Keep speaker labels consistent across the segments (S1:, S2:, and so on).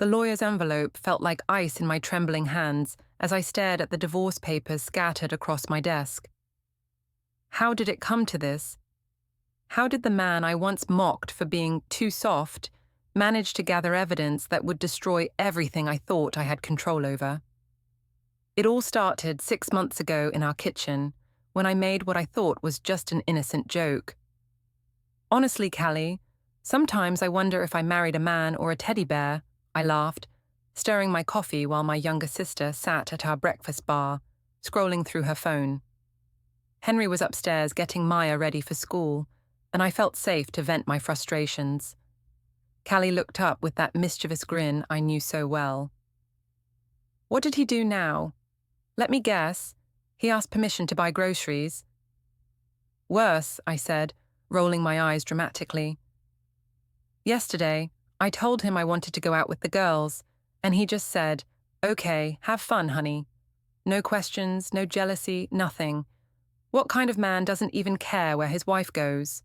S1: The lawyer's envelope felt like ice in my trembling hands as I stared at the divorce papers scattered across my desk. How did it come to this? How did the man I once mocked for being too soft manage to gather evidence that would destroy everything I thought I had control over? It all started 6 months ago in our kitchen, when I made what I thought was just an innocent joke. Honestly, Callie, sometimes I wonder if I married a man or a teddy bear, I laughed, stirring my coffee while my younger sister sat at our breakfast bar, scrolling through her phone. Henry was upstairs getting Maya ready for school, and I felt safe to vent my frustrations. Callie looked up with that mischievous grin I knew so well. What did he do now? Let me guess. He asked permission to buy groceries. Worse, I said, rolling my eyes dramatically. Yesterday, I told him I wanted to go out with the girls, and he just said, "Okay, have fun, honey." No questions, no jealousy, nothing. What kind of man doesn't even care where his wife goes?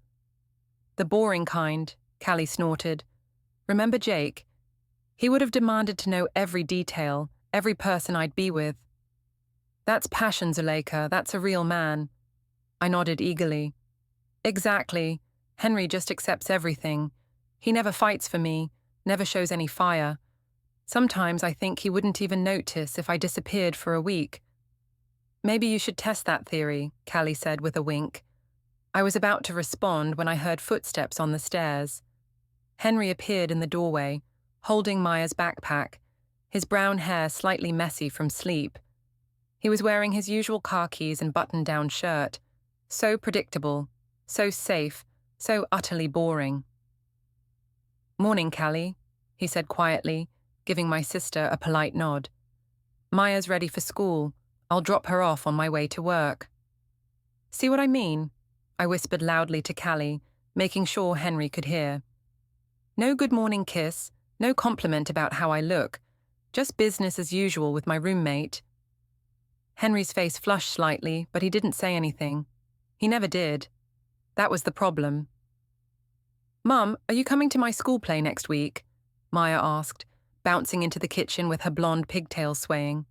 S1: The boring kind, Callie snorted. Remember Jake? He would have demanded to know every detail, every person I'd be with. That's passion, Zuleika, that's a real man. I nodded eagerly. Exactly. Henry just accepts everything. He never fights for me, never shows any fire. Sometimes I think he wouldn't even notice if I disappeared for a week. Maybe you should test that theory, Callie said with a wink. I was about to respond when I heard footsteps on the stairs. Henry appeared in the doorway, holding Maya's backpack, his brown hair slightly messy from sleep. He was wearing his usual khakis and button-down shirt. So predictable, so safe, so utterly boring. "Morning, Callie," he said quietly, giving my sister a polite nod. "Maya's ready for school. I'll drop her off on my way to work." "See what I mean?" I whispered loudly to Callie, making sure Henry could hear. No good morning kiss, no compliment about how I look, just business as usual with my roommate. Henry's face flushed slightly, but he didn't say anything. He never did. That was the problem. "Mum, are you coming to my school play next week?" Maya asked, bouncing into the kitchen with her blonde pigtails swaying.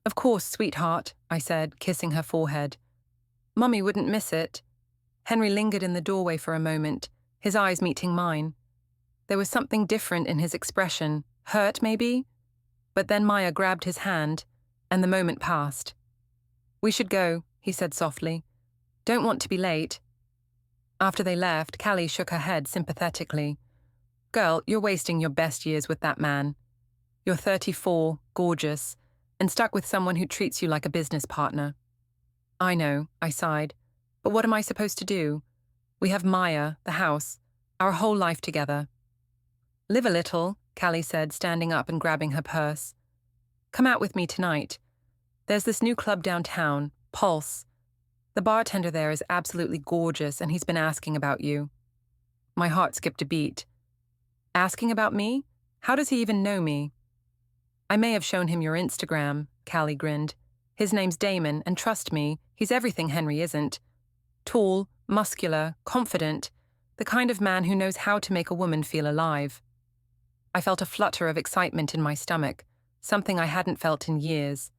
S1: "Of course, sweetheart," I said, kissing her forehead. "Mummy wouldn't miss it." Henry lingered in the doorway for a moment, his eyes meeting mine. There was something different in his expression, hurt maybe? But then Maya grabbed his hand, and the moment passed. "We should go," he said softly. "Don't want to be late." After they left, Callie shook her head sympathetically. "Girl, you're wasting your best years with that man. You're 34, gorgeous, and stuck with someone who treats you like a business partner." "I know," I sighed. "But what am I supposed to do? We have Maya, the house, our whole life together." "Live a little," Callie said, standing up and grabbing her purse. "Come out with me tonight. There's this new club downtown, Pulse. The bartender there is absolutely gorgeous, and he's been asking about you." My heart skipped a beat. "Asking about me? How does he even know me?" "I may have shown him your Instagram," Callie grinned. "His name's Damon, and trust me, he's everything Henry isn't. Tall, muscular, confident, the kind of man who knows how to make a woman feel alive." I felt a flutter of excitement in my stomach, something I hadn't felt in years.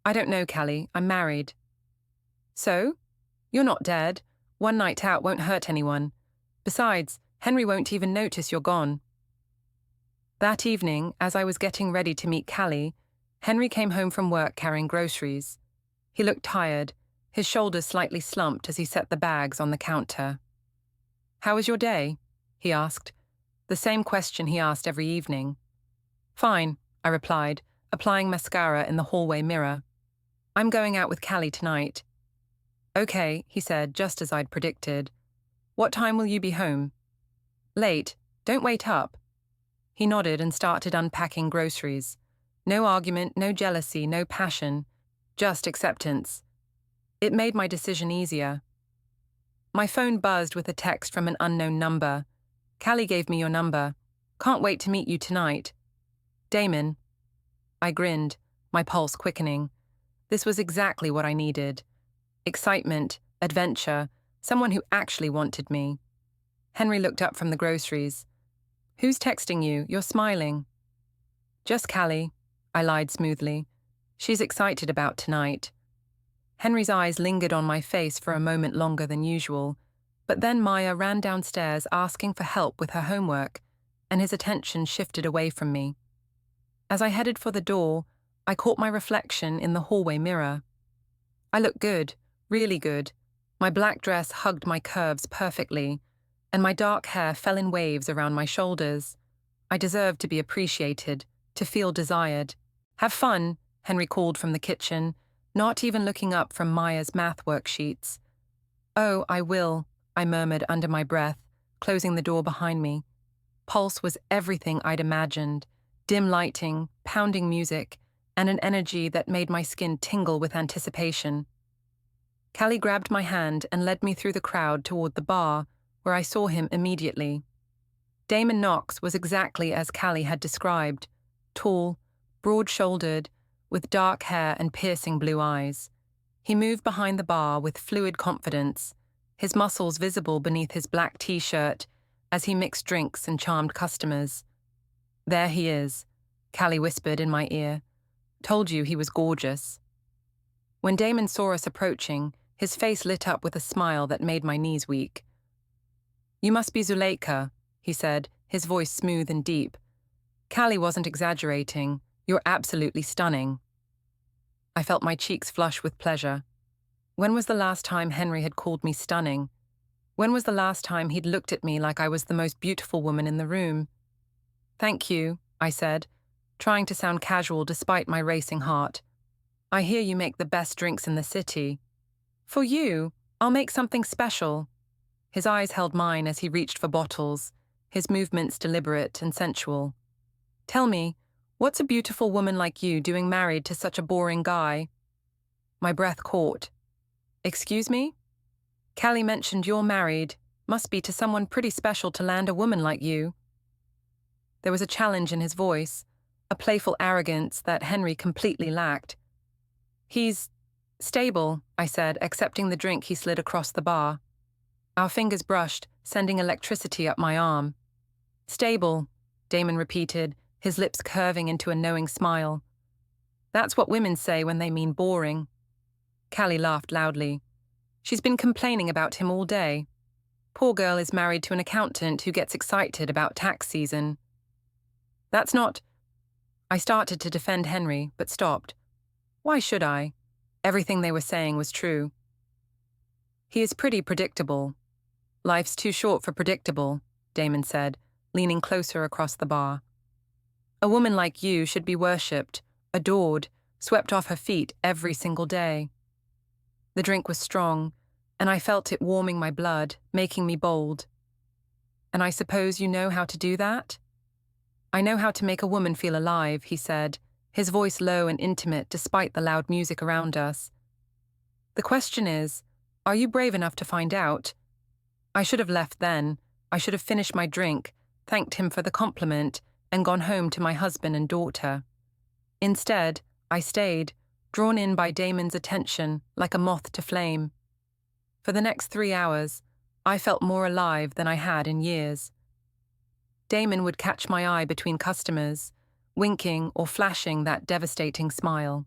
S1: "I don't know, Callie. I'm married." "So? You're not dead. One night out won't hurt anyone. Besides, Henry won't even notice you're gone." That evening, as I was getting ready to meet Callie, Henry came home from work carrying groceries. He looked tired, his shoulders slightly slumped as he set the bags on the counter. "How was your day?" he asked, the same question he asked every evening. "Fine," I replied, applying mascara in the hallway mirror. "I'm going out with Callie tonight." "Okay," he said, just as I'd predicted. "What time will you be home?" "Late. Don't wait up." He nodded and started unpacking groceries. No argument, no jealousy, no passion, just acceptance. It made my decision easier. My phone buzzed with a text from an unknown number. "Callie gave me your number. Can't wait to meet you tonight. Damon." I grinned, my pulse quickening. This was exactly what I needed. Excitement, adventure, someone who actually wanted me. Henry looked up from the groceries. "Who's texting you? You're smiling." Just Callie, I lied smoothly. She's excited about tonight. Henry's eyes lingered on my face for a moment longer than usual, but then Maya ran downstairs asking for help with her homework, and his attention shifted away from me. As I headed for the door, I caught my reflection in the hallway mirror. I looked good, really good. My black dress hugged my curves perfectly, and my dark hair fell in waves around my shoulders. I deserved to be appreciated, to feel desired. Have fun, Henry called from the kitchen, not even looking up from Maya's math worksheets. Oh, I will, I murmured under my breath, closing the door behind me. Pulse was everything I'd imagined, dim lighting, pounding music, and an energy that made my skin tingle with anticipation. Callie grabbed my hand and led me through the crowd toward the bar, where I saw him immediately. Damon Knox was exactly as Callie had described, tall, broad-shouldered, with dark hair and piercing blue eyes. He moved behind the bar with fluid confidence, his muscles visible beneath his black t-shirt as he mixed drinks and charmed customers. There he is, Callie whispered in my ear. Told you he was gorgeous. When Damon saw us approaching, his face lit up with a smile that made my knees weak. You must be Zuleika, he said, his voice smooth and deep. Callie wasn't exaggerating. You're absolutely stunning. I felt my cheeks flush with pleasure. When was the last time Henry had called me stunning? When was the last time he'd looked at me like I was the most beautiful woman in the room? Thank you, I said, trying to sound casual despite my racing heart. I hear you make the best drinks in the city. For you, I'll make something special. His eyes held mine as he reached for bottles, his movements deliberate and sensual. Tell me, what's a beautiful woman like you doing married to such a boring guy? My breath caught. Excuse me? Callie mentioned you're married. Must be to someone pretty special to land a woman like you. There was a challenge in his voice, a playful arrogance that Henry completely lacked. He's stable, I said, accepting the drink he slid across the bar. Our fingers brushed, sending electricity up my arm. Stable, Damon repeated, his lips curving into a knowing smile. That's what women say when they mean boring. Callie laughed loudly. She's been complaining about him all day. Poor girl is married to an accountant who gets excited about tax season. That's not... I started to defend Henry, but stopped. Why should I? Everything they were saying was true. He is pretty predictable. Life's too short for predictable, Damon said, leaning closer across the bar. A woman like you should be worshipped, adored, swept off her feet every single day. The drink was strong, and I felt it warming my blood, making me bold. And I suppose you know how to do that? I know how to make a woman feel alive, he said, his voice low and intimate despite the loud music around us. The question is, are you brave enough to find out? I should have left then. I should have finished my drink, thanked him for the compliment, and gone home to my husband and daughter. Instead, I stayed, drawn in by Damon's attention like a moth to flame. For the next 3 hours, I felt more alive than I had in years. Damon would catch my eye between customers, winking or flashing that devastating smile.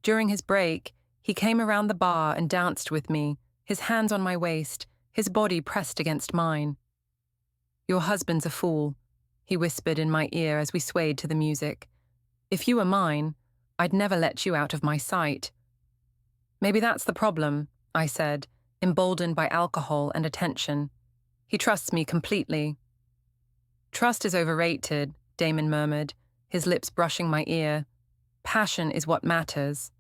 S1: During his break, he came around the bar and danced with me, his hands on my waist, his body pressed against mine. Your husband's a fool, he whispered in my ear as we swayed to the music. If you were mine, I'd never let you out of my sight. Maybe that's the problem, I said, emboldened by alcohol and attention. He trusts me completely. Trust is overrated, Damon murmured, his lips brushing my ear. Passion is what matters.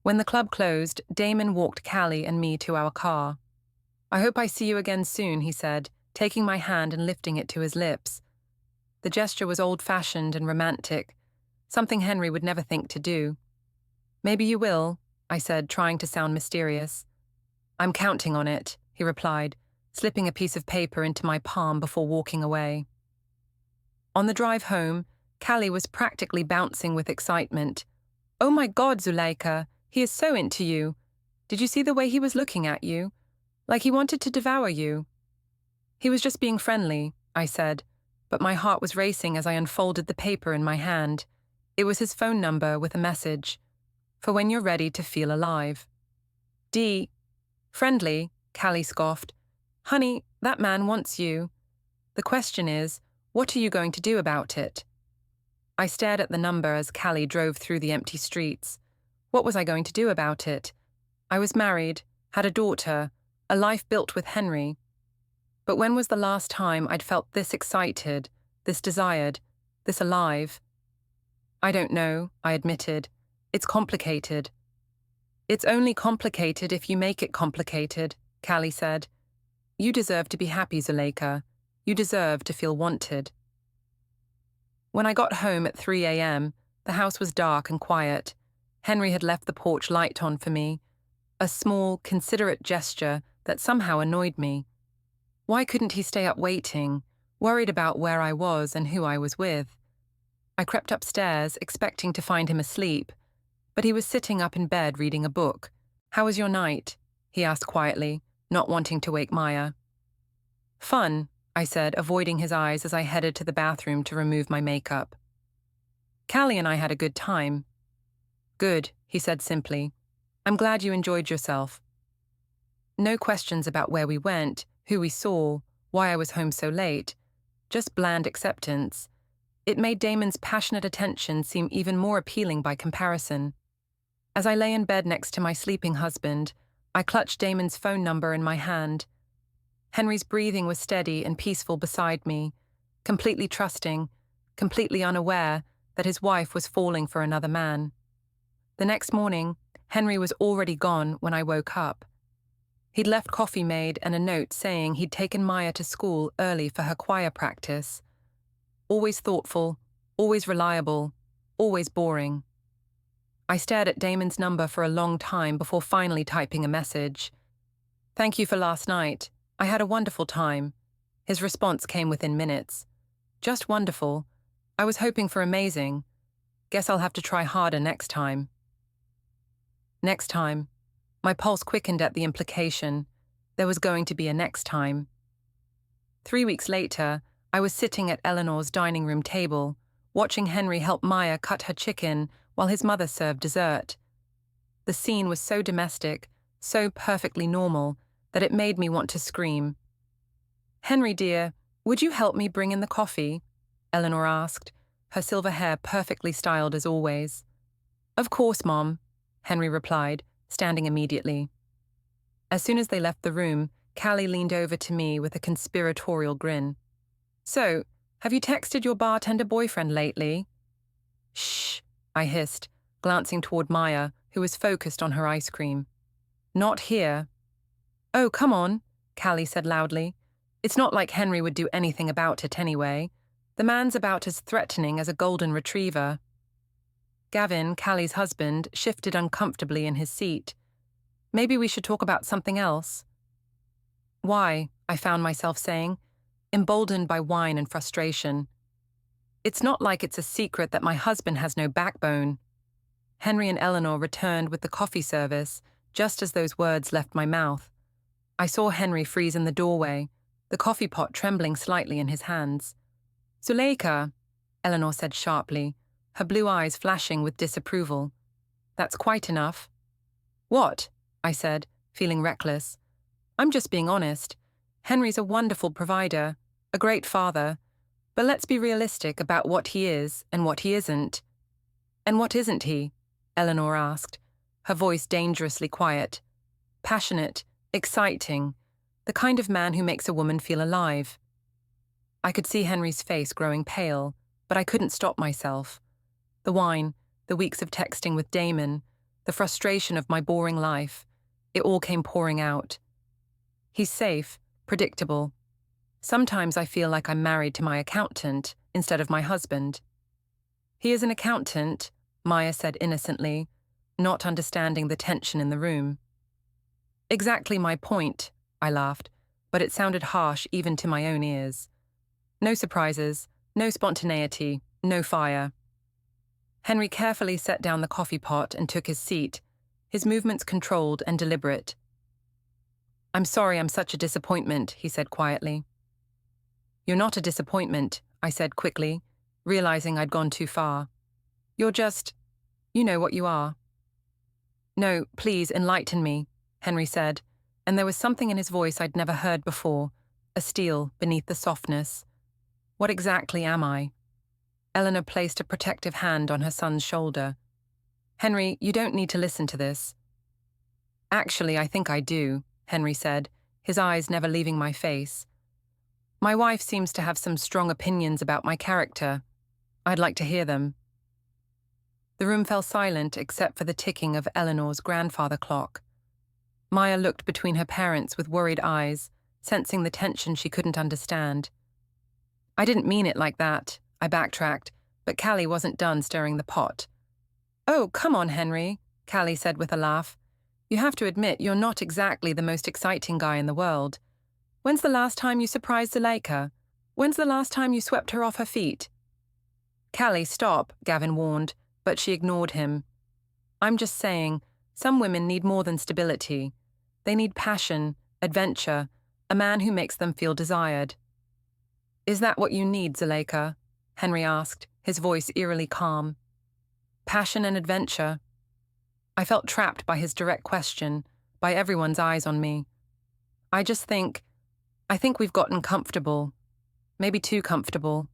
S1: When the club closed, Damon walked Callie and me to our car. I hope I see you again soon, he said, taking my hand and lifting it to his lips. The gesture was old-fashioned and romantic, something Henry would never think to do. Maybe you will, I said, trying to sound mysterious. I'm counting on it, he replied, slipping a piece of paper into my palm before walking away. On the drive home, Callie was practically bouncing with excitement. Oh my God, Zuleika, he is so into you. Did you see the way he was looking at you? Like he wanted to devour you. He was just being friendly, I said. but my heart was racing as I unfolded the paper in my hand. It was his phone number with a message. For when you're ready to feel alive. D. Friendly, Callie scoffed. Honey, that man wants you. The question is, what are you going to do about it? I stared at the number as Callie drove through the empty streets. What was I going to do about it? I was married, had a daughter, a life built with Henry. But when was the last time I'd felt this excited, this desired, this alive? I don't know, I admitted. It's complicated. It's only complicated if you make it complicated, Callie said. You deserve to be happy, Zuleika. You deserve to feel wanted. When I got home at 3 a.m., the house was dark and quiet. Henry had left the porch light on for me, a small, considerate gesture that somehow annoyed me. Why couldn't he stay up waiting, worried about where I was and who I was with? I crept upstairs, expecting to find him asleep, but he was sitting up in bed reading a book. How was your night? He asked quietly, not wanting to wake Maya. Fun, I said, avoiding his eyes as I headed to the bathroom to remove my makeup. Callie and I had a good time. Good, he said simply. I'm glad you enjoyed yourself. No questions about where we went, who we saw, why I was home so late. Just bland acceptance. It made Damon's passionate attention seem even more appealing by comparison. As I lay in bed next to my sleeping husband, I clutched Damon's phone number in my hand. Henry's breathing was steady and peaceful beside me, completely trusting, completely unaware that his wife was falling for another man. The next morning, Henry was already gone when I woke up. He'd left coffee made and a note saying he'd taken Maya to school early for her choir practice. Always thoughtful, always reliable, always boring. I stared at Damon's number for a long time before finally typing a message. Thank you for last night. I had a wonderful time. His response came within minutes. Just wonderful. I was hoping for amazing. Guess I'll have to try harder next time. Next time. My pulse quickened at the implication. There was going to be a next time. 3 weeks later, I was sitting at Eleanor's dining room table, watching Henry help Maya cut her chicken while his mother served dessert. The scene was so domestic, so perfectly normal, that it made me want to scream. Henry, dear, would you help me bring in the coffee? Eleanor asked, her silver hair perfectly styled as always. Of course, Mom, Henry replied, standing immediately. As soon as they left the room, Callie leaned over to me with a conspiratorial grin. So, have you texted your bartender boyfriend lately? Shh, I hissed, glancing toward Maya, who was focused on her ice cream. Not here. Oh, come on, Callie said loudly. It's not like Henry would do anything about it anyway. The man's about as threatening as a golden retriever. Gavin, Callie's husband, shifted uncomfortably in his seat. Maybe we should talk about something else. Why? I found myself saying, emboldened by wine and frustration. It's not like it's a secret that my husband has no backbone. Henry and Eleanor returned with the coffee service, just as those words left my mouth. I saw Henry freeze in the doorway, the coffee pot trembling slightly in his hands. Zuleika, Eleanor said sharply, her blue eyes flashing with disapproval. That's quite enough. What? I said, feeling reckless. I'm just being honest. Henry's a wonderful provider, a great father, but let's be realistic about what he is and what he isn't. And what isn't he? Eleanor asked, her voice dangerously quiet. Passionate, exciting, the kind of man who makes a woman feel alive. I could see Henry's face growing pale, but I couldn't stop myself. The wine, the weeks of texting with Damon, the frustration of my boring life, it all came pouring out. He's safe, predictable. Sometimes I feel like I'm married to my accountant instead of my husband. He is an accountant, Maya said innocently, not understanding the tension in the room. Exactly my point, I laughed, but it sounded harsh even to my own ears. No surprises, no spontaneity, no fire. Henry carefully set down the coffee pot and took his seat, his movements controlled and deliberate. I'm sorry I'm such a disappointment, he said quietly. You're not a disappointment, I said quickly, realizing I'd gone too far. You're just, you know what you are. No, please enlighten me, Henry said, and there was something in his voice I'd never heard before, a steel beneath the softness. What exactly am I? Eleanor placed a protective hand on her son's shoulder. Henry, you don't need to listen to this. Actually, I think I do, Henry said, his eyes never leaving my face. My wife seems to have some strong opinions about my character. I'd like to hear them. The room fell silent except for the ticking of Eleanor's grandfather clock. Maya looked between her parents with worried eyes, sensing the tension she couldn't understand. I didn't mean it like that, I backtracked, but Callie wasn't done stirring the pot. Oh, come on, Henry, Callie said with a laugh. You have to admit you're not exactly the most exciting guy in the world. When's the last time you surprised Zuleika? When's the last time you swept her off her feet? Callie, stop, Gavin warned, but she ignored him. I'm just saying, some women need more than stability. They need passion, adventure, a man who makes them feel desired. Is that what you need, Zuleika? Henry asked, his voice eerily calm. Passion and adventure. I felt trapped by his direct question, by everyone's eyes on me. I think we've gotten comfortable. Maybe too comfortable.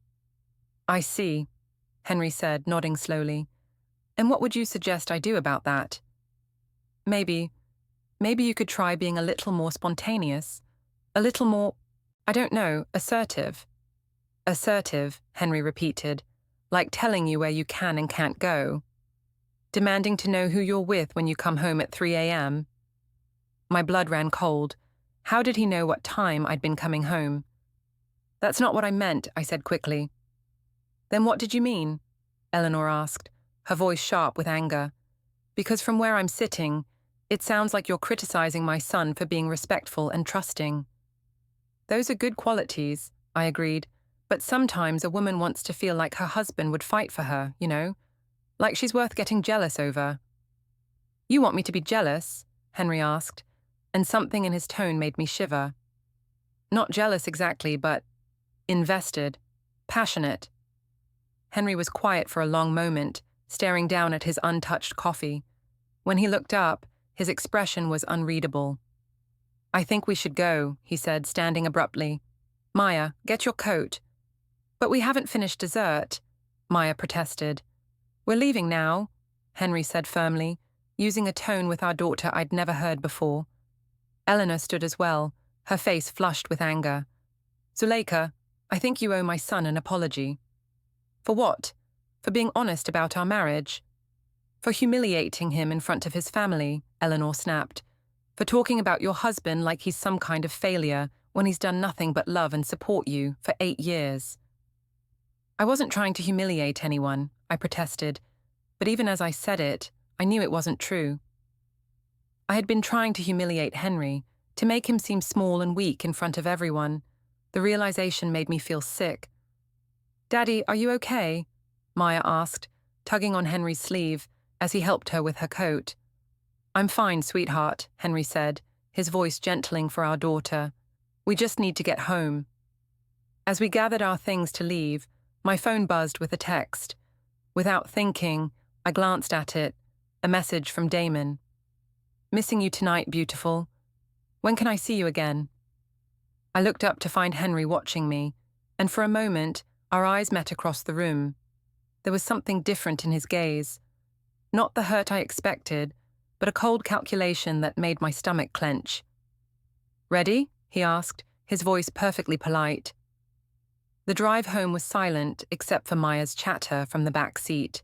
S1: I see, Henry said, nodding slowly. And what would you suggest I do about that? Maybe you could try being a little more spontaneous, a little more, I don't know, assertive. Assertive, Henry repeated, like telling you where you can and can't go. Demanding to know who you're with when you come home at 3 a.m. My blood ran cold. How did he know what time I'd been coming home? That's not what I meant, I said quickly. Then what did you mean? Eleanor asked, her voice sharp with anger. Because from where I'm sitting, it sounds like you're criticizing my son for being respectful and trusting. Those are good qualities, I agreed, but sometimes a woman wants to feel like her husband would fight for her, you know? Like she's worth getting jealous over. You want me to be jealous? Henry asked, and something in his tone made me shiver. Not jealous exactly, but invested, passionate. Henry was quiet for a long moment, staring down at his untouched coffee. When he looked up, his expression was unreadable. I think we should go, he said, standing abruptly. Maya, get your coat. But we haven't finished dessert, Maya protested. We're leaving now, Henry said firmly, using a tone with our daughter I'd never heard before. Eleanor stood as well, her face flushed with anger. Zuleika, I think you owe my son an apology. For what? For being honest about our marriage? For humiliating him in front of his family, Eleanor snapped. For talking about your husband like he's some kind of failure when he's done nothing but love and support you for 8 years. I wasn't trying to humiliate anyone, I protested, but even as I said it, I knew it wasn't true. I had been trying to humiliate Henry, to make him seem small and weak in front of everyone. The realization made me feel sick. Daddy, are you okay? Maya asked, tugging on Henry's sleeve as he helped her with her coat. I'm fine, sweetheart, Henry said, his voice gentling for our daughter. We just need to get home. As we gathered our things to leave, my phone buzzed with a text. Without thinking, I glanced at it, a message from Damon. Missing you tonight, beautiful. When can I see you again? I looked up to find Henry watching me, and for a moment, our eyes met across the room. There was something different in his gaze. Not the hurt I expected, but a cold calculation that made my stomach clench. Ready? He asked, his voice perfectly polite. The drive home was silent except for Maya's chatter from the back seat.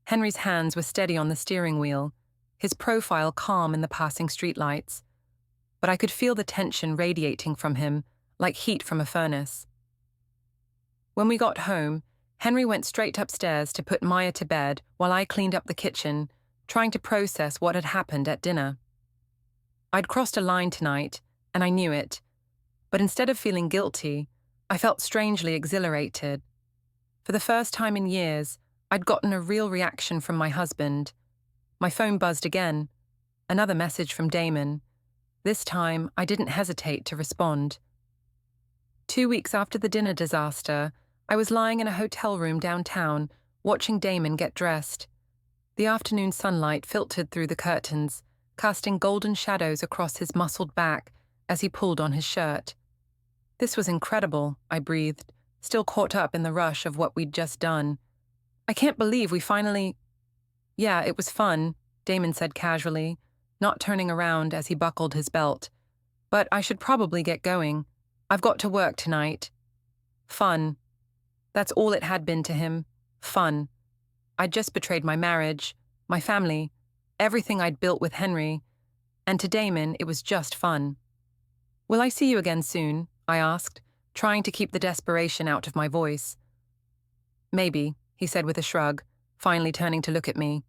S1: Henry's hands were steady on the steering wheel, his profile calm in the passing streetlights, but I could feel the tension radiating from him like heat from a furnace. When we got home, Henry went straight upstairs to put Maya to bed while I cleaned up the kitchen, trying to process what had happened at dinner. I'd crossed a line tonight, and I knew it, but instead of feeling guilty, I felt strangely exhilarated. For the first time in years, I'd gotten a real reaction from my husband. My phone buzzed again, another message from Damon. This time, I didn't hesitate to respond. 2 weeks after the dinner disaster, I was lying in a hotel room downtown, watching Damon get dressed. The afternoon sunlight filtered through the curtains, casting golden shadows across his muscled back as he pulled on his shirt. This was incredible, I breathed, still caught up in the rush of what we'd just done. I can't believe we finally— Yeah, it was fun, Damon said casually, not turning around as he buckled his belt. But I should probably get going. I've got to work tonight. Fun. That's all it had been to him. Fun. I'd just betrayed my marriage, my family, everything I'd built with Henry. And to Damon, it was just fun. Will I see you again soon? I asked, trying to keep the desperation out of my voice. Maybe, he said with a shrug, finally turning to look at me.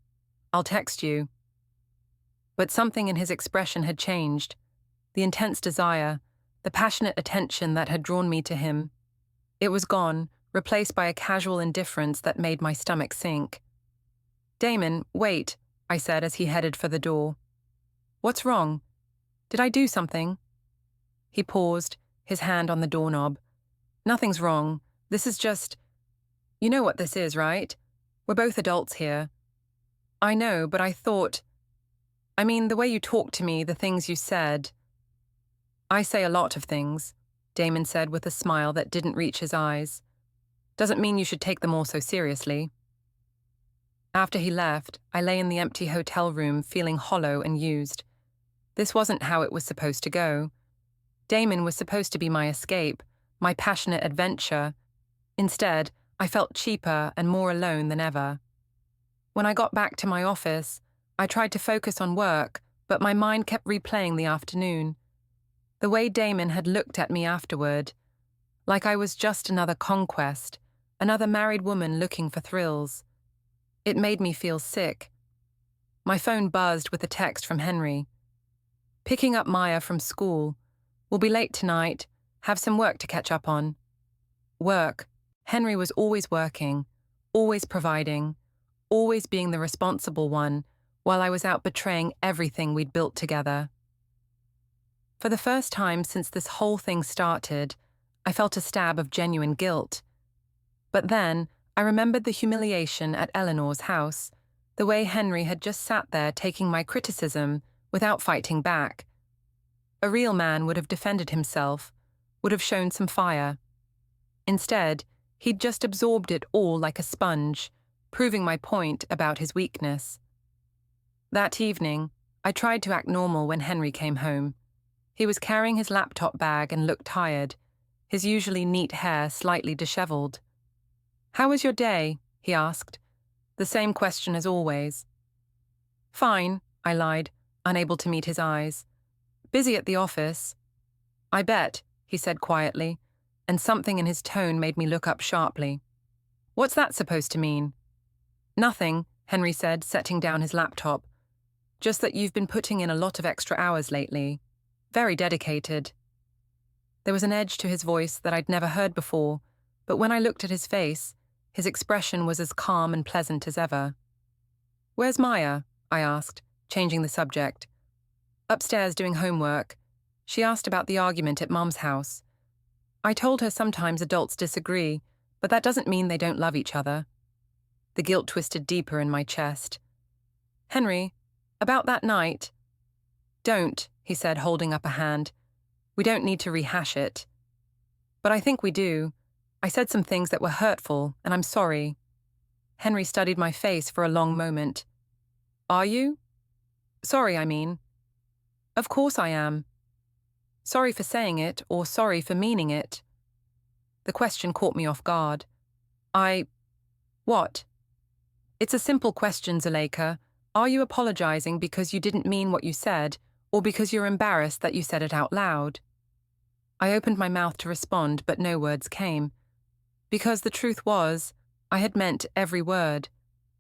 S1: I'll text you. But something in his expression had changed. The intense desire, the passionate attention that had drawn me to him. It was gone, replaced by a casual indifference that made my stomach sink. Damon, wait, I said as he headed for the door. What's wrong? Did I do something? He paused, his hand on the doorknob. Nothing's wrong. This is just— You know what this is, right? We're both adults here. I know, but I thought— I mean, the way you talked to me, the things you said— I say a lot of things, Damon said with a smile that didn't reach his eyes. Doesn't mean you should take them all so seriously. After he left, I lay in the empty hotel room feeling hollow and used. This wasn't how it was supposed to go. Damon was supposed to be my escape, my passionate adventure. Instead, I felt cheaper and more alone than ever. When I got back to my office, I tried to focus on work, but my mind kept replaying the afternoon. The way Damon had looked at me afterward, like I was just another conquest, another married woman looking for thrills. It made me feel sick. My phone buzzed with a text from Henry. Picking up Maya from school. We'll be late tonight. Have some work to catch up on. Work. Henry was always working, always providing, always being the responsible one, while I was out betraying everything we'd built together. For the first time since this whole thing started, I felt a stab of genuine guilt. But then, I remembered the humiliation at Eleanor's house, the way Henry had just sat there taking my criticism without fighting back. A real man would have defended himself, would have shown some fire. Instead, he'd just absorbed it all like a sponge, proving my point about his weakness. That evening, I tried to act normal when Henry came home. He was carrying his laptop bag and looked tired, his usually neat hair slightly disheveled. "How was your day?" he asked. The same question as always. "Fine," I lied, unable to meet his eyes. "Busy at the office." "I bet," he said quietly, and something in his tone made me look up sharply. "What's that supposed to mean?" "Nothing," Henry said, setting down his laptop. "Just that you've been putting in a lot of extra hours lately. Very dedicated." There was an edge to his voice that I'd never heard before, but when I looked at his face, his expression was as calm and pleasant as ever. "Where's Maya?" I asked, changing the subject. "Upstairs doing homework. She asked about the argument at Mum's house. I told her sometimes adults disagree, but that doesn't mean they don't love each other." The guilt twisted deeper in my chest. "Henry, about that night—" "Don't," he said, holding up a hand. "We don't need to rehash it." "But I think we do. I said some things that were hurtful, and I'm sorry." Henry studied my face for a long moment. "Are you?" "Sorry, I mean." "Of course I am." "Sorry for saying it, or sorry for meaning it?" The question caught me off guard. What? "It's a simple question, Zuleika. Are you apologizing because you didn't mean what you said, or because you're embarrassed that you said it out loud?" I opened my mouth to respond, but no words came. Because the truth was, I had meant every word.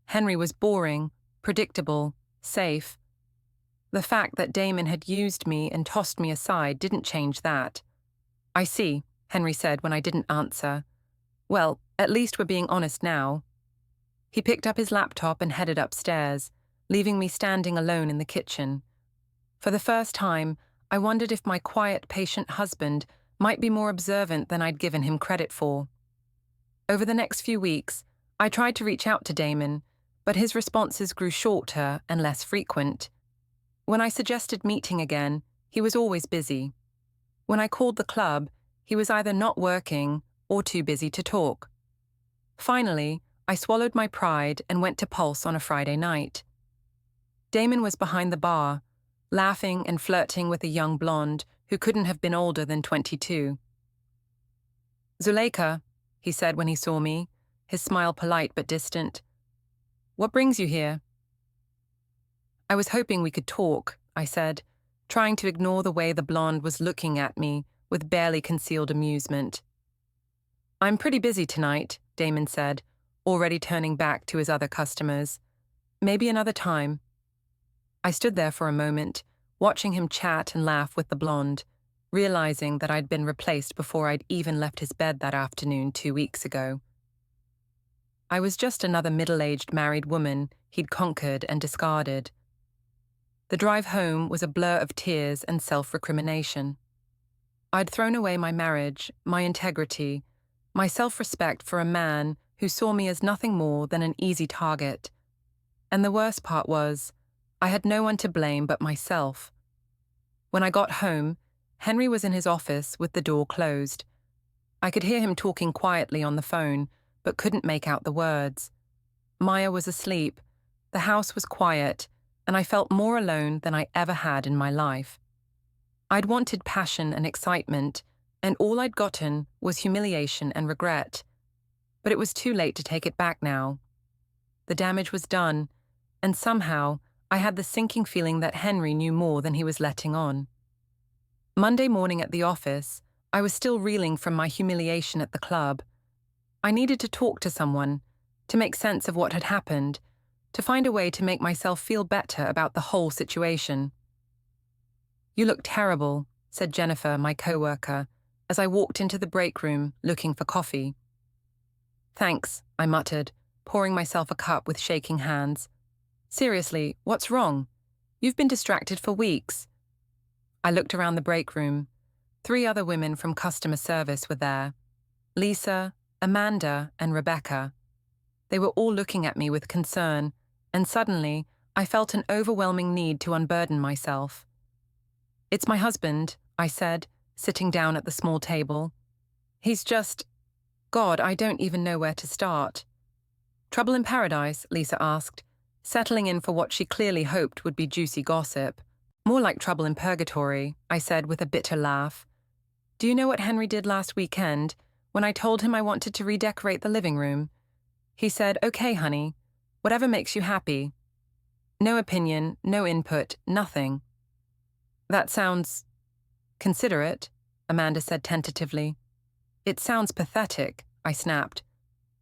S1: Henry was boring, predictable, safe. The fact that Damon had used me and tossed me aside didn't change that. "I see," Henry said when I didn't answer. "Well, at least we're being honest now." He picked up his laptop and headed upstairs, leaving me standing alone in the kitchen. For the first time, I wondered if my quiet, patient husband might be more observant than I'd given him credit for. Over the next few weeks, I tried to reach out to Damon, but his responses grew shorter and less frequent. When I suggested meeting again, he was always busy. When I called the club, he was either not working or too busy to talk. Finally, I swallowed my pride and went to Pulse on a Friday night. Damon was behind the bar, laughing and flirting with a young blonde who couldn't have been older than 22. "Zuleika," he said when he saw me, his smile polite but distant. "What brings you here?" "I was hoping we could talk," I said, trying to ignore the way the blonde was looking at me with barely concealed amusement. "I'm pretty busy tonight," Damon said, already turning back to his other customers. "Maybe another time." I stood there for a moment, watching him chat and laugh with the blonde, realizing that I'd been replaced before I'd even left his bed that afternoon 2 weeks ago. I was just another middle-aged married woman he'd conquered and discarded. The drive home was a blur of tears and self-recrimination. I'd thrown away my marriage, my integrity, my self-respect for a man who saw me as nothing more than an easy target. And the worst part was, I had no one to blame but myself. When I got home, Henry was in his office with the door closed. I could hear him talking quietly on the phone, but couldn't make out the words. Maya was asleep, the house was quiet, and I felt more alone than I ever had in my life. I'd wanted passion and excitement, and all I'd gotten was humiliation and regret. But it was too late to take it back now. The damage was done, and somehow I had the sinking feeling that Henry knew more than he was letting on. Monday morning at the office, I was still reeling from my humiliation at the club. I needed to talk to someone, to make sense of what had happened, to find a way to make myself feel better about the whole situation. "You look terrible," said Jennifer, my co-worker, as I walked into the break room looking for coffee. "Thanks," I muttered, pouring myself a cup with shaking hands. "Seriously, what's wrong? You've been distracted for weeks." I looked around the break room. 3 other women from customer service were there. Lisa, Amanda, and Rebecca. They were all looking at me with concern, and suddenly I felt an overwhelming need to unburden myself. "It's my husband," I said, sitting down at the small table. "He's just... God, I don't even know where to start." "Trouble in paradise?" Lisa asked, settling in for what she clearly hoped would be juicy gossip. "More like trouble in purgatory," I said with a bitter laugh. "Do you know what Henry did last weekend when I told him I wanted to redecorate the living room? He said, 'Okay, honey, whatever makes you happy.' No opinion, no input, nothing." "That sounds considerate," Amanda said tentatively. "It sounds pathetic," I snapped.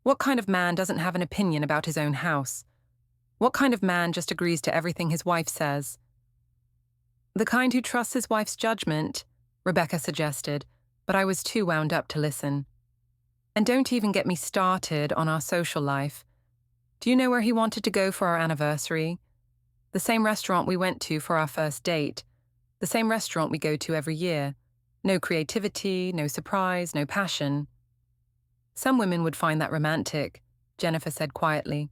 S1: "What kind of man doesn't have an opinion about his own house? What kind of man just agrees to everything his wife says?" "The kind who trusts his wife's judgment," Rebecca suggested, but I was too wound up to listen. "And don't even get me started on our social life. Do you know where he wanted to go for our anniversary? The same restaurant we went to for our first date. The same restaurant we go to every year. No creativity, no surprise, no passion." "Some women would find that romantic," Jennifer said quietly.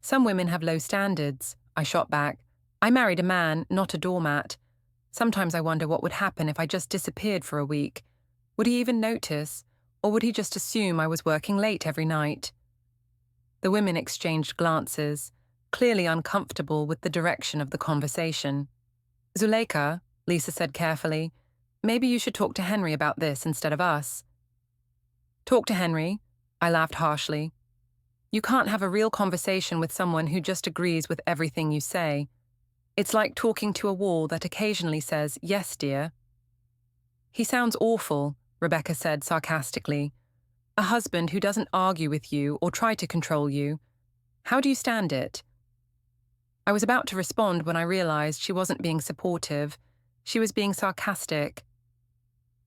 S1: "Some women have low standards," I shot back. "I married a man, not a doormat. Sometimes I wonder what would happen if I just disappeared for a week. Would he even notice, or would he just assume I was working late every night?" The women exchanged glances, clearly uncomfortable with the direction of the conversation. "Zuleika," Lisa said carefully, "maybe you should talk to Henry about this instead of us." "Talk to Henry?" I laughed harshly. "You can't have a real conversation with someone who just agrees with everything you say. It's like talking to a wall that occasionally says, 'Yes, dear.'" "He sounds awful," Rebecca said sarcastically. "A husband who doesn't argue with you or try to control you. How do you stand it?" I was about to respond when I realized she wasn't being supportive. She was being sarcastic.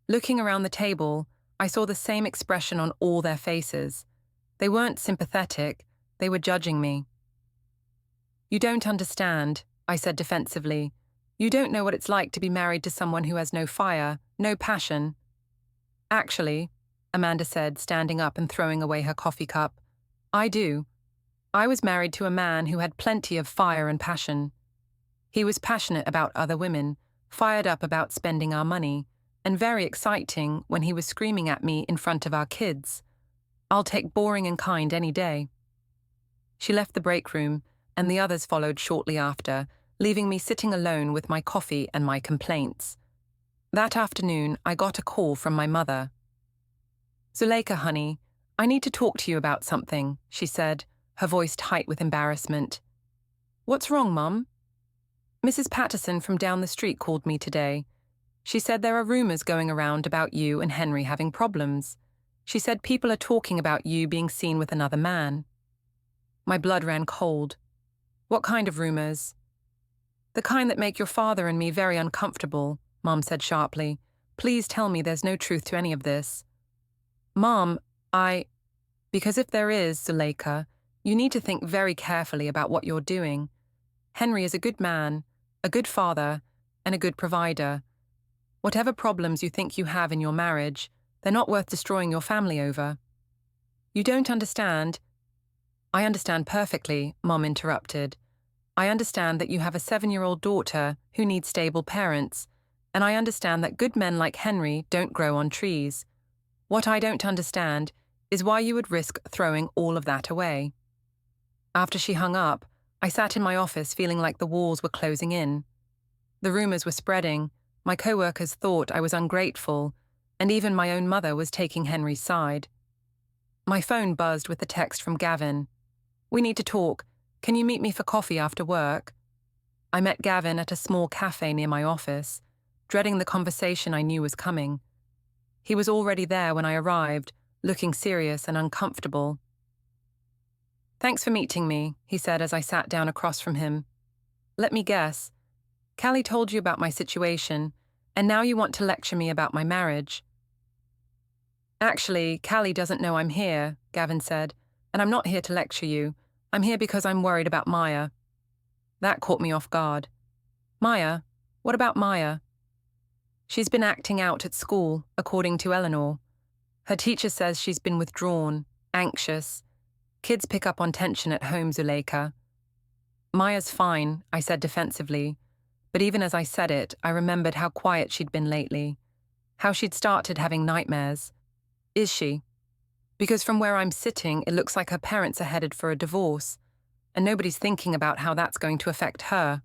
S1: Looking around the table, I saw the same expression on all their faces. They weren't sympathetic, they were judging me. "You don't understand," I said defensively. "You don't know what it's like to be married to someone who has no fire, no passion." "Actually," Amanda said, standing up and throwing away her coffee cup. I do. I was married to a man who had plenty of fire and passion. He was passionate about other women, fired up about spending our money, and very exciting when he was screaming at me in front of our kids. I'll take boring and kind any day. She left the break room, and the others followed shortly after, leaving me sitting alone with my coffee and my complaints. That afternoon, I got a call from my mother. Zuleika, honey, I need to talk to you about something, she said, her voice tight with embarrassment. What's wrong, Mum? Mrs. Patterson from down the street called me today. She said there are rumors going around about you and Henry having problems. She said people are talking about you being seen with another man. My blood ran cold. What kind of rumors? The kind that make your father and me very uncomfortable, Mom said sharply. Please tell me there's no truth to any of this. Mom, because if there is, Zuleika, you need to think very carefully about what you're doing. Henry is a good man, a good father, and a good provider. Whatever problems you think you have in your marriage, they're not worth destroying your family over. You don't understand. I understand perfectly, Mom interrupted. I understand that you have a 7-year-old daughter who needs stable parents, and I understand that good men like Henry don't grow on trees. What I don't understand is why you would risk throwing all of that away. After she hung up, I sat in my office feeling like the walls were closing in. The rumors were spreading, my co-workers thought I was ungrateful, and even my own mother was taking Henry's side. My phone buzzed with a text from Gavin. We need to talk. Can you meet me for coffee after work? I met Gavin at a small cafe near my office, dreading the conversation I knew was coming. He was already there when I arrived, looking serious and uncomfortable. Thanks for meeting me, he said as I sat down across from him. Let me guess. Callie told you about my situation, and now you want to lecture me about my marriage. Actually, Callie doesn't know I'm here, Gavin said, and I'm not here to lecture you. I'm here because I'm worried about Maya. That caught me off guard. Maya? What about Maya? She's been acting out at school, according to Eleanor. Her teacher says she's been withdrawn, anxious. Kids pick up on tension at home, Zuleika. Maya's fine, I said defensively, but even as I said it, I remembered how quiet she'd been lately, how she'd started having nightmares. Is she? Because from where I'm sitting, it looks like her parents are headed for a divorce, and nobody's thinking about how that's going to affect her.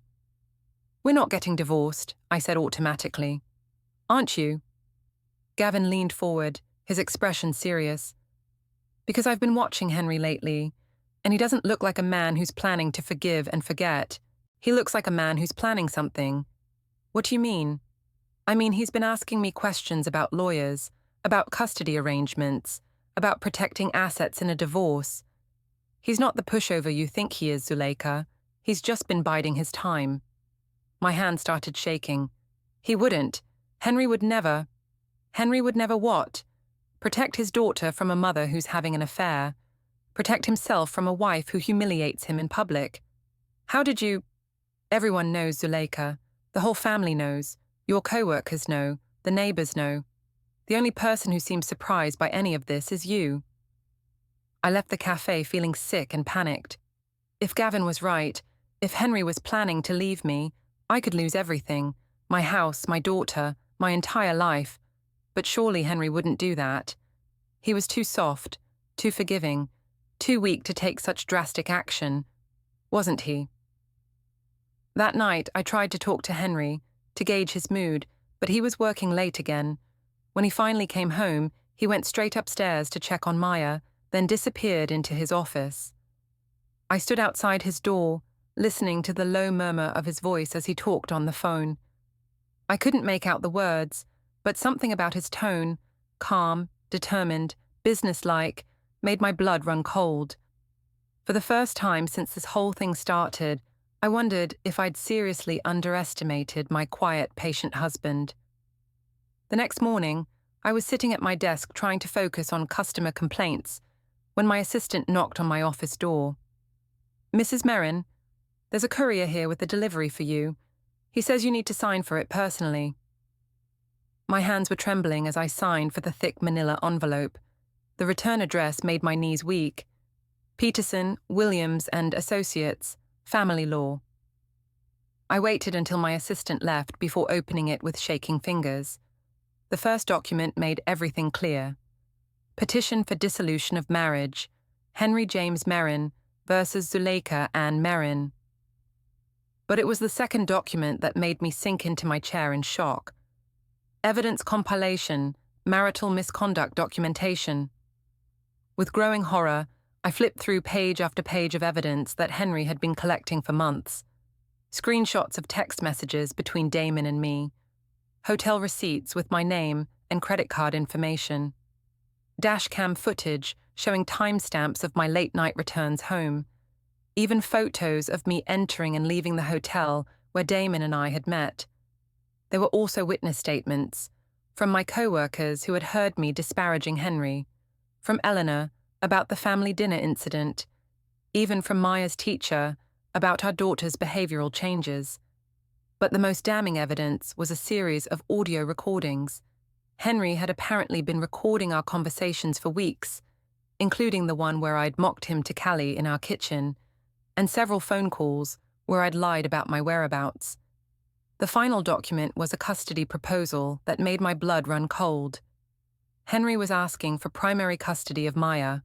S1: We're not getting divorced, I said automatically. Aren't you? Gavin leaned forward, his expression serious. Because I've been watching Henry lately, and he doesn't look like a man who's planning to forgive and forget. He looks like a man who's planning something. What do you mean? I mean, he's been asking me questions about lawyers, about custody arrangements, about protecting assets in a divorce. He's not the pushover you think he is, Zuleika. He's just been biding his time. My hand started shaking. He wouldn't. Henry would never what? Protect his daughter from a mother who's having an affair. Protect himself from a wife who humiliates him in public. How did you... Everyone knows, Zuleika. The whole family knows. Your co-workers know. The neighbors know. The only person who seems surprised by any of this is you. I left the cafe feeling sick and panicked. If Gavin was right, if Henry was planning to leave me, I could lose everything. My house, my daughter, my entire life. But surely Henry wouldn't do that. He was too soft, too forgiving, too weak to take such drastic action. Wasn't he? That night, I tried to talk to Henry, to gauge his mood, but he was working late again. When he finally came home, he went straight upstairs to check on Maya, then disappeared into his office. I stood outside his door, listening to the low murmur of his voice as he talked on the phone. I couldn't make out the words, but something about his tone, calm, determined, businesslike, made my blood run cold. For the first time since this whole thing started, I wondered if I'd seriously underestimated my quiet, patient husband. The next morning, I was sitting at my desk trying to focus on customer complaints when my assistant knocked on my office door. Mrs. Merrin, there's a courier here with a delivery for you. He says you need to sign for it personally. My hands were trembling as I signed for the thick manila envelope. The return address made my knees weak. Peterson, Williams and Associates, Family Law. I waited until my assistant left before opening it with shaking fingers. The first document made everything clear. Petition for dissolution of marriage, Henry James Merrin versus Zuleika Ann Merrin. But it was the second document that made me sink into my chair in shock. Evidence compilation, marital misconduct documentation. With growing horror, I flipped through page after page of evidence that Henry had been collecting for months. Screenshots of text messages between Damon and me. Hotel receipts with my name and credit card information. Dashcam footage showing timestamps of my late-night returns home. Even photos of me entering and leaving the hotel where Damon and I had met. There were also witness statements from my co-workers who had heard me disparaging Henry, from Eleanor about the family dinner incident, even from Maya's teacher about our daughter's behavioral changes. But the most damning evidence was a series of audio recordings. Henry had apparently been recording our conversations for weeks, including the one where I'd mocked him to Callie in our kitchen, and several phone calls where I'd lied about my whereabouts. The final document was a custody proposal that made my blood run cold. Henry was asking for primary custody of Maya,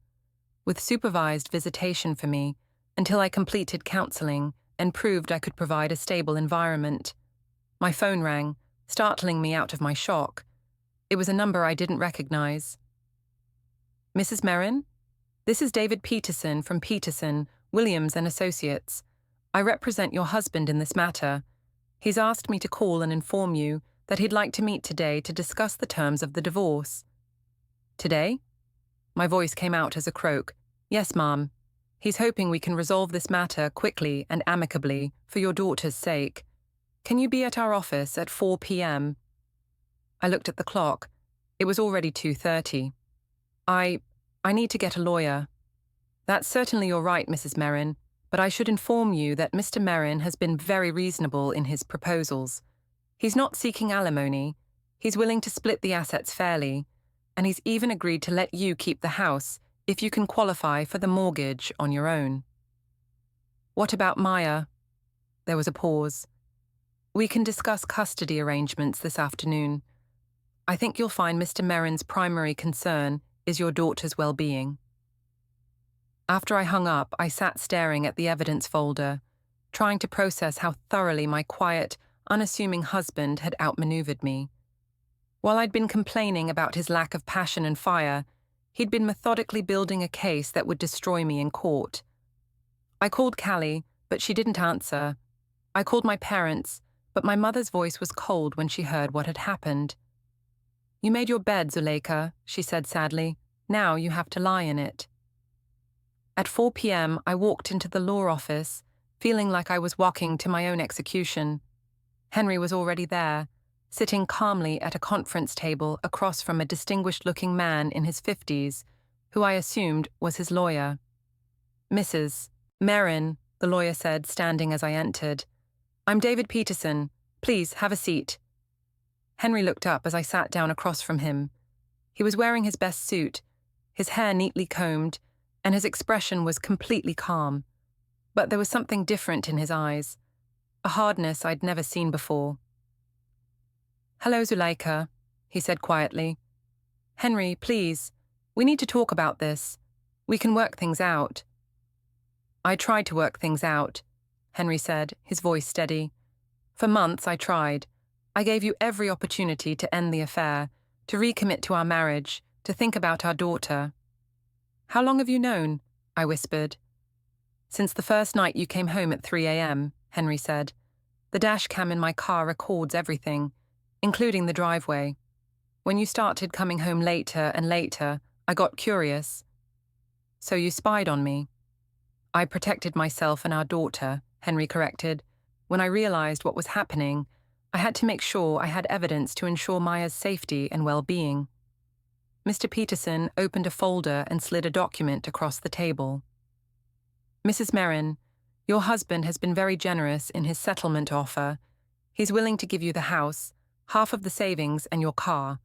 S1: with supervised visitation for me until I completed counseling and proved I could provide a stable environment. My phone rang, startling me out of my shock. It was a number I didn't recognize. Mrs. Merrin? This is David Peterson from Peterson, Williams and Associates. I represent your husband in this matter. He's asked me to call and inform you that he'd like to meet today to discuss the terms of the divorce. Today? My voice came out as a croak. Yes, ma'am. He's hoping we can resolve this matter quickly and amicably for your daughter's sake. Can you be at our office at 4 p.m.? I looked at the clock. It was already 2:30. I need to get a lawyer. That's certainly your right, Mrs. Merrin, but I should inform you that Mr. Merrin has been very reasonable in his proposals. He's not seeking alimony. He's willing to split the assets fairly, and he's even agreed to let you keep the house if you can qualify for the mortgage on your own. What about Maya? There was a pause. We can discuss custody arrangements this afternoon. I think you'll find Mr. Merrin's primary concern is your daughter's well-being. After I hung up, I sat staring at the evidence folder, trying to process how thoroughly my quiet, unassuming husband had outmaneuvered me. While I'd been complaining about his lack of passion and fire, he'd been methodically building a case that would destroy me in court. I called Callie, but she didn't answer. I called my parents, but my mother's voice was cold when she heard what had happened. You made your bed, Zuleika, she said sadly. Now you have to lie in it. At 4 p.m., I walked into the law office, feeling like I was walking to my own execution. Henry was already there, sitting calmly at a conference table across from a distinguished-looking man in his 50s, who I assumed was his lawyer. Mrs. Merrin, the lawyer said, standing as I entered. I'm David Peterson. Please, have a seat. Henry looked up as I sat down across from him. He was wearing his best suit, his hair neatly combed, and his expression was completely calm. But there was something different in his eyes, a hardness I'd never seen before. Hello, Zuleika, he said quietly. Henry, please, we need to talk about this. We can work things out. I tried to work things out, Henry said, his voice steady. For months I tried. I gave you every opportunity to end the affair, to recommit to our marriage, to think about our daughter. How long have you known? I whispered. Since the first night you came home at 3 a.m., Henry said. The dash cam in my car records everything, including the driveway. When you started coming home later and later, I got curious. So you spied on me. I protected myself and our daughter, Henry corrected. When I realized what was happening, I had to make sure I had evidence to ensure Maya's safety and well-being. Mr. Peterson opened a folder and slid a document across the table. Mrs. Merrin, your husband has been very generous in his settlement offer. He's willing to give you the house, half of the savings and your car.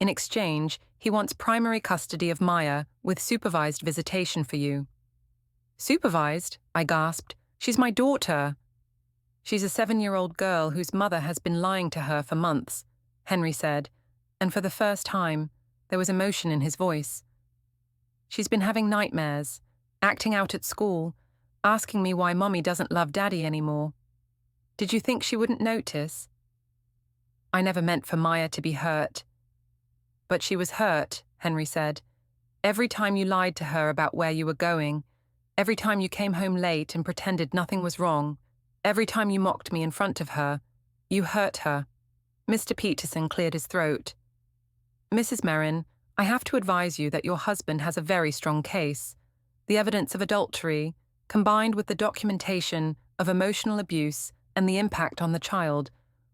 S1: In exchange, he wants primary custody of Maya with supervised visitation for you." "Supervised?" I gasped. "She's my daughter." "She's a 7-year-old girl whose mother has been lying to her for months," Henry said, and for the first time, there was emotion in his voice. "She's been having nightmares, acting out at school, asking me why Mommy doesn't love Daddy anymore. Did you think she wouldn't notice?" "I never meant for Maya to be hurt." "But she was hurt," Henry said. "Every time you lied to her about where you were going, every time you came home late and pretended nothing was wrong, every time you mocked me in front of her, you hurt her." Mr. Peterson cleared his throat. "Mrs. Merrin, I have to advise you that your husband has a very strong case. The evidence of adultery, combined with the documentation of emotional abuse and the impact on the child,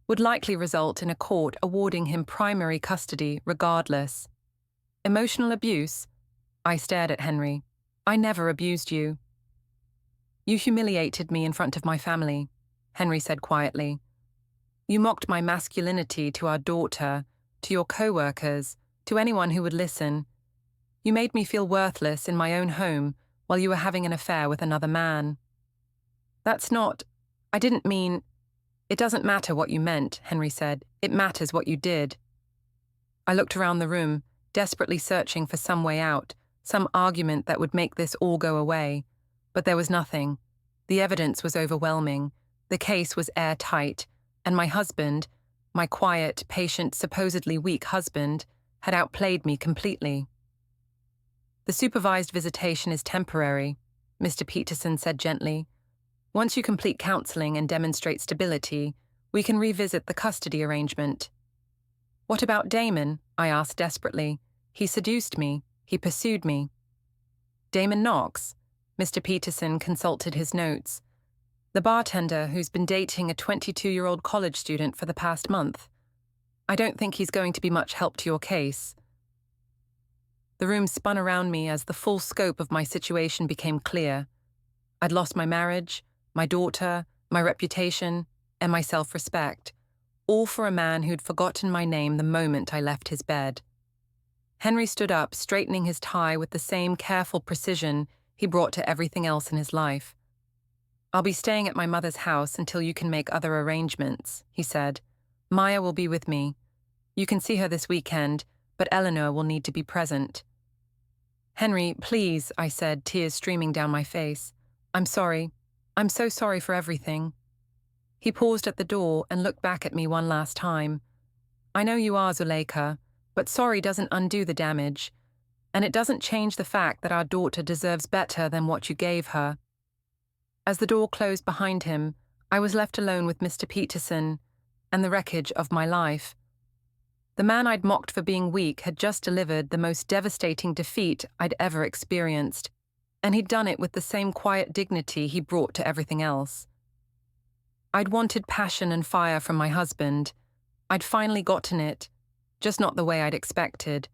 S1: would likely result in a court awarding him primary custody regardless." "Emotional abuse?" I stared at Henry. "I never abused you." "You humiliated me in front of my family," Henry said quietly. "You mocked my masculinity to our daughter, to your co-workers, to anyone who would listen. You made me feel worthless in my own home while you were having an affair with another man." "That's not... I didn't mean..." "It doesn't matter what you meant," Henry said. "It matters what you did." I looked around the room, desperately searching for some way out, some argument that would make this all go away. But there was nothing. The evidence was overwhelming. The case was airtight, and my husband, my quiet, patient, supposedly weak husband, had outplayed me completely. "The supervised visitation is temporary," Mr. Peterson said gently. "Once you complete counseling and demonstrate stability, we can revisit the custody arrangement." "What about Damon?" I asked desperately. "He seduced me. He pursued me." "Damon Knox?" Mr. Peterson consulted his notes. "The bartender who's been dating a 22-year-old college student for the past month. I don't think he's going to be much help to your case." The room spun around me as the full scope of my situation became clear. I'd lost my marriage, my daughter, my reputation, and my self-respect, all for a man who'd forgotten my name the moment I left his bed. Henry stood up, straightening his tie with the same careful precision he brought to everything else in his life. "I'll be staying at my mother's house until you can make other arrangements," he said. "Maya will be with me. You can see her this weekend, but Eleanor will need to be present." "Henry, please," I said, tears streaming down my face. "I'm sorry. I'm so sorry for everything." He paused at the door and looked back at me one last time. "I know you are, Zuleika, but sorry doesn't undo the damage, and it doesn't change the fact that our daughter deserves better than what you gave her." As the door closed behind him, I was left alone with Mr. Peterson and the wreckage of my life. The man I'd mocked for being weak had just delivered the most devastating defeat I'd ever experienced, and he'd done it with the same quiet dignity he brought to everything else. I'd wanted passion and fire from my husband. I'd finally gotten it, just not the way I'd expected.